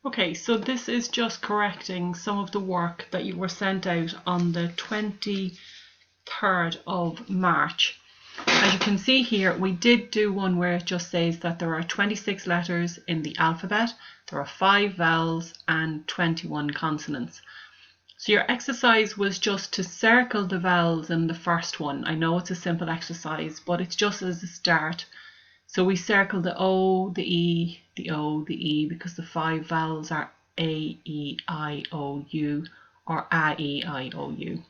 Okay, so this is just correcting some of the work that you were sent out on the 23rd of March. As you can see here, we did do one where it just says that there are 26 letters in the alphabet, there are 5 vowels and 21 consonants. So your exercise was just to circle the vowels in the first one. I know it's a simple exercise, but it's just as a start. So we circle the O, the E, the O, the E, because the 5 vowels are A, E, I, O, U, or A, E, I, O, U.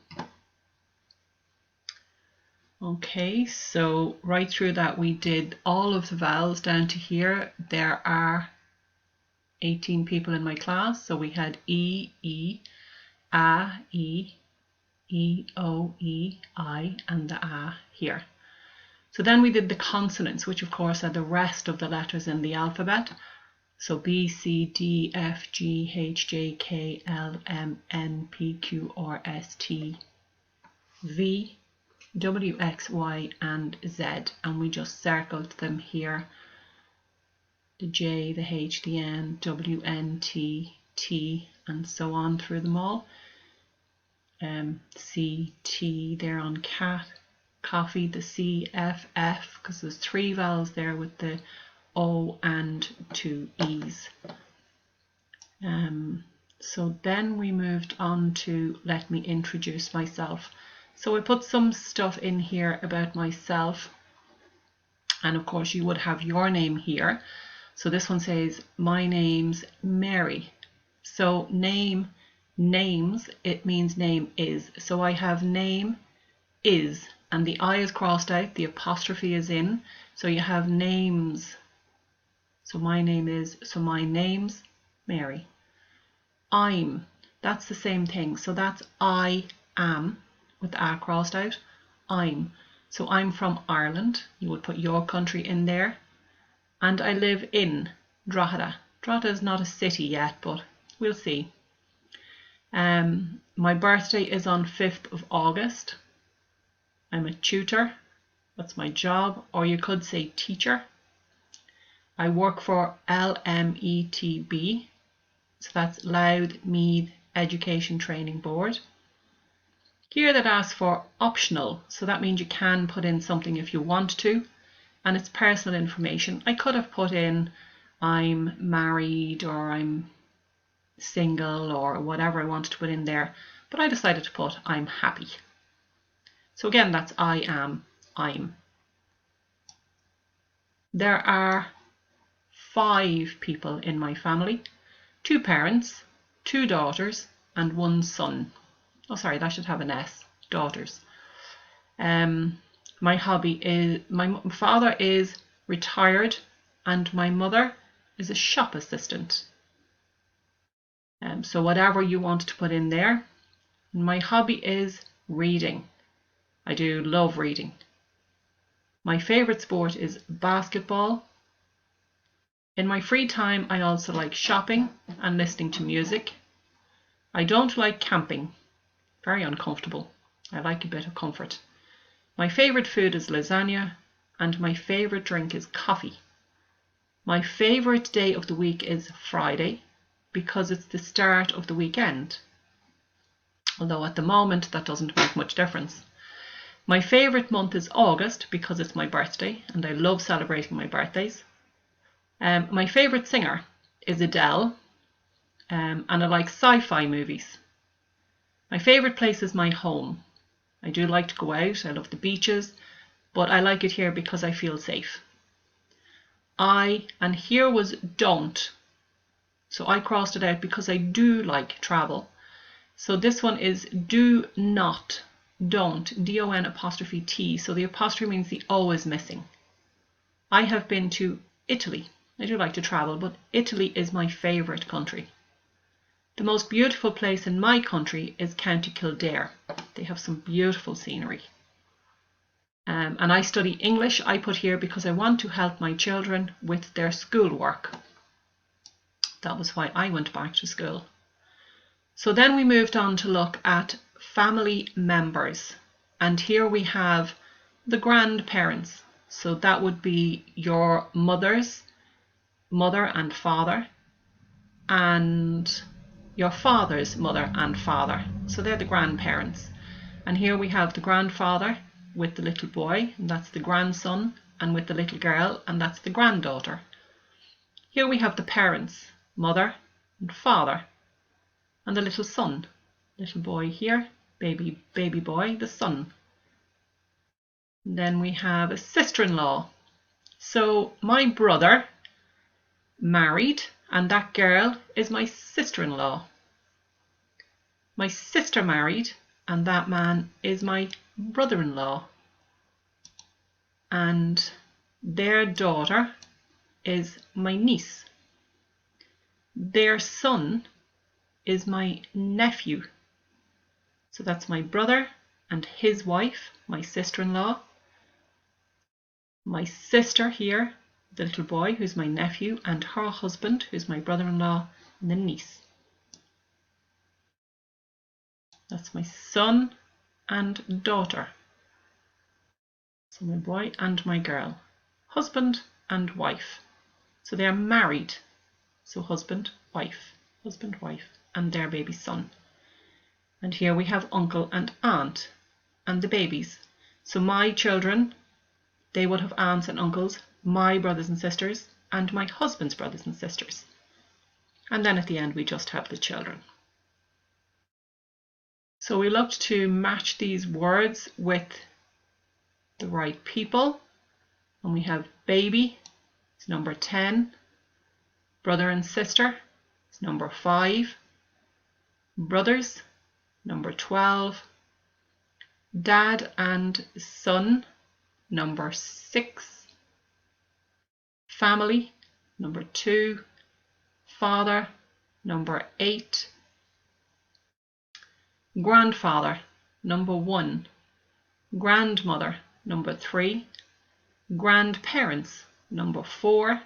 Okay, so right through that we did all of the vowels down to here. There are 18 people in my class, so we had E, E, A, E, E, O, E, I, and the A here. So then we did the consonants, which of course are the rest of the letters in the alphabet. So B, C, D, F, G, H, J, K, L, M, N, P, Q, R, S, T, V, W, X, Y, and Z. And we just circled them here. The J, the H, the N, W, N, T, T, and so on through them all. C, T there on cat. Coffee, the C, F, F, because there's 3 vowels there with the O and 2 E's. So then we moved on to let me introduce myself. So I put some stuff in here about myself, and of course you would have your name here. So this one says, my name's Mary. So name, names, it means name is. So I have name is, and the I is crossed out, the apostrophe is in, so you have names. So my name is, so my name's Mary. I'm, that's the same thing, so that's I am, with the A crossed out, I'm. So I'm from Ireland, you would put your country in there, and I live in Drogheda. Drogheda is not a city yet, but we'll see. My birthday is on 5th of August. I'm a tutor, that's my job, or you could say teacher. I work for LMETB, so that's Louth Meath Education Training Board. Here that asks for optional, so that means you can put in something if you want to, and it's personal information. I could have put in I'm married or I'm single or whatever I wanted to put in there, but I decided to put I'm happy. So again, that's I am, I'm. There are 5 people in my family, 2 parents, 2 daughters, and 1 son. Oh, sorry, that should have an S, daughters. My hobby is, my father is retired and my mother is a shop assistant. So whatever you want to put in there. My hobby is reading. I do love reading. My favourite sport is basketball. In my free time, I also like shopping and listening to music. I don't like camping. Very uncomfortable. I like a bit of comfort. My favourite food is lasagna, and my favourite drink is coffee. My favourite day of the week is Friday, because it's the start of the weekend. Although at the moment that doesn't make much difference. My favourite month is August because it's my birthday and I love celebrating my birthdays. My favourite singer is Adele, and I like sci-fi movies. My favourite place is my home. I do like to go out, I love the beaches, but I like it here because I feel safe. And here was don't. So I crossed it out because I do like travel. So this one is do not. Don't, D-O-N apostrophe T, so the apostrophe means the O is missing. I have been to Italy. I do like to travel, but Italy is my favourite country. The most beautiful place in my country is County Kildare. They have some beautiful scenery. And I study English, I put here because I want to help my children with their schoolwork. That was why I went back to school. So then we moved on to look at family members, and here we have the grandparents. So that would be your mother and father, and your father's mother and father. So they're the grandparents. And here we have the grandfather with the little boy, and that's the grandson, and with the little girl, and that's the granddaughter. Here we have the parents, mother and father, and the little son, little boy here, baby boy, the son. And then we have a sister-in-law. So my brother married, and that girl is my sister-in-law. My sister married, and that man is my brother-in-law. And their daughter is my niece. Their son is my nephew. So that's my brother and his wife, my sister-in-law. My sister here, the little boy, who's my nephew, and her husband, who's my brother-in-law, and the niece. That's my son and daughter. So my boy and my girl. Husband and wife. So they're married. So husband, wife, and their baby son. And here we have uncle and aunt and the babies. So my children, they would have aunts and uncles, my brothers and sisters, and my husband's brothers and sisters. And then at the end we just have the children. So we looked to match these words with the right people. And we have baby, it's number 10. Brother and sister, it's number 5. Brothers, number 12. Dad and son, number 6. Family, number 2. Father, number 8. Grandfather, number 1. Grandmother, number 3. Grandparents, number 4.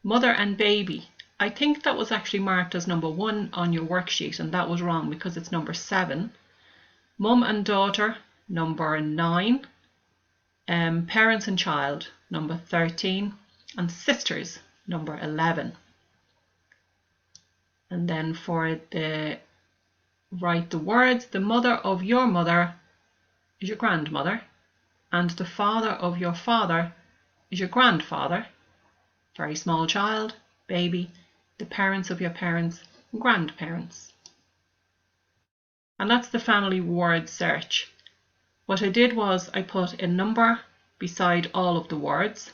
Mother and baby, I think that was actually marked as number 1 on your worksheet, and that was wrong because it's number 7. Mum and daughter, number 9. Parents and child, number 13. And sisters, number 11. And then for the write the words, the mother of your mother is your grandmother, and the father of your father is your grandfather. Very small child, baby, the parents of your parents, grandparents. And that's the family word search. What I did was I put a number beside all of the words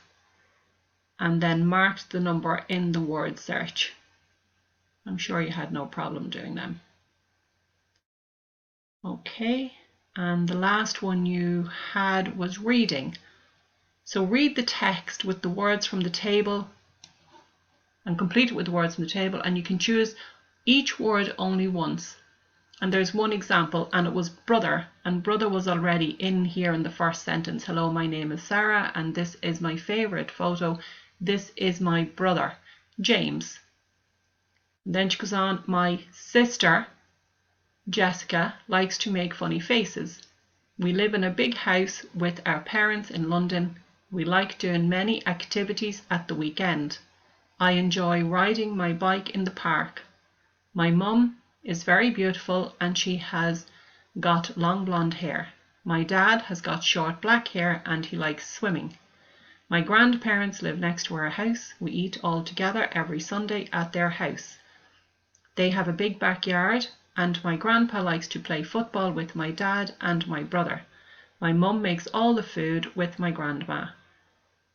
and then marked the number in the word search. I'm sure you had no problem doing them. Okay, and the last one you had was reading. So read the text with the words from the table and complete it with the words from the table, and you can choose each word only once. And there's one example, and it was brother, and brother was already in here in the first sentence. Hello, my name is Sarah, and this is my favourite photo. This is my brother, James. And then she goes on, my sister, Jessica, likes to make funny faces. We live in a big house with our parents in London. We like doing many activities at the weekend. I enjoy riding my bike in the park. My mum is very beautiful and she has got long blonde hair. My dad has got short black hair and he likes swimming. My grandparents live next to our house. We eat all together every Sunday at their house. They have a big backyard and my grandpa likes to play football with my dad and my brother. My mum makes all the food with my grandma.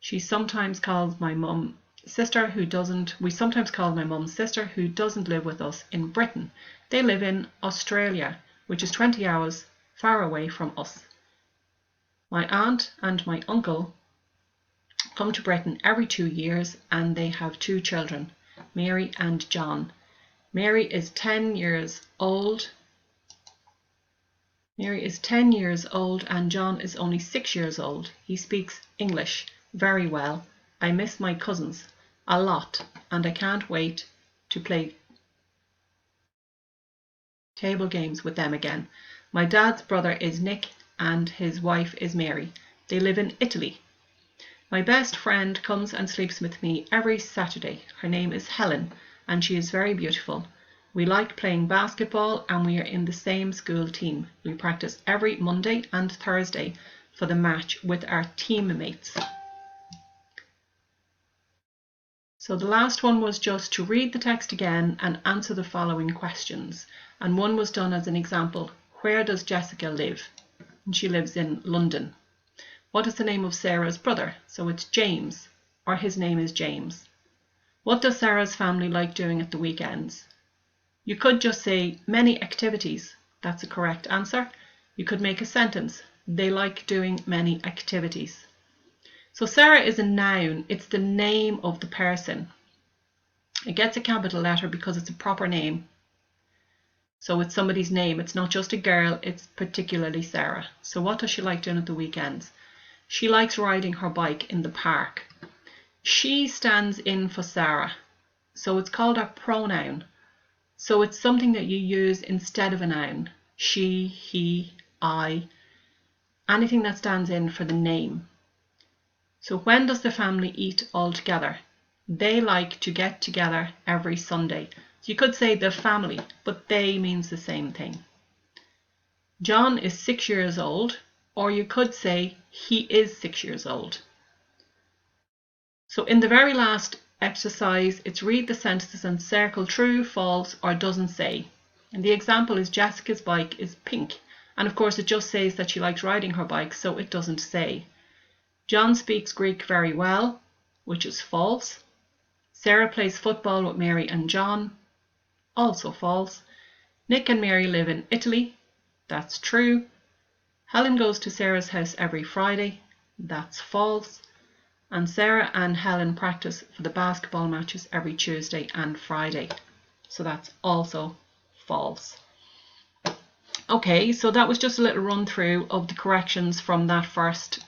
She sometimes calls my mum sister who doesn't, we sometimes call my mum's sister who doesn't live with us in Britain. They live in Australia, which is 20 hours far away from us. My aunt and my uncle come to Britain every 2 years and they have 2 children, Mary and John. Mary is 10 years old. Mary is 10 years old and John is only 6 years old. He speaks English very well. I miss my cousins a lot and I can't wait to play table games with them again. My dad's brother is Nick and his wife is Mary. They live in Italy. My best friend comes and sleeps with me every Saturday. Her name is Helen and she is very beautiful. We like playing basketball and we are in the same school team. We practice every Monday and Thursday for the match with our teammates. So the last one was just to read the text again and answer the following questions. And one was done as an example. Where does Jessica live? And she lives in London. What is the name of Sarah's brother? So it's James, or his name is James. What does Sarah's family like doing at the weekends? You could just say many activities. That's a correct answer. You could make a sentence. They like doing many activities. So Sarah is a noun. It's the name of the person. It gets a capital letter because it's a proper name. So it's somebody's name. It's not just a girl. It's particularly Sarah. So what does she like doing at the weekends? She likes riding her bike in the park. She stands in for Sarah. So it's called a pronoun. So it's something that you use instead of a noun. She, he, I. Anything that stands in for the name. So when does the family eat all together? They like to get together every Sunday. So you could say the family, but they means the same thing. John is 6 years old, or you could say he is 6 years old. So in the very last exercise, it's read the sentences and circle true, false, or doesn't say. And the example is Jessica's bike is pink. And of course it just says that she likes riding her bike, so it doesn't say. John speaks Greek very well, which is false. Sarah plays football with Mary and John, also false. Nick and Mary live in Italy, that's true. Helen goes to Sarah's house every Friday, that's false. And Sarah and Helen practice for the basketball matches every Tuesday and Friday, so that's also false. Okay, so that was just a little run through of the corrections from that first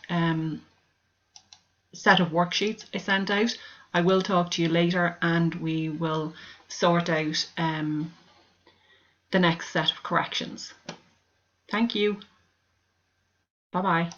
set of worksheets I sent out. I will talk to you later and we will sort out the next set of corrections. Thank you. Bye bye.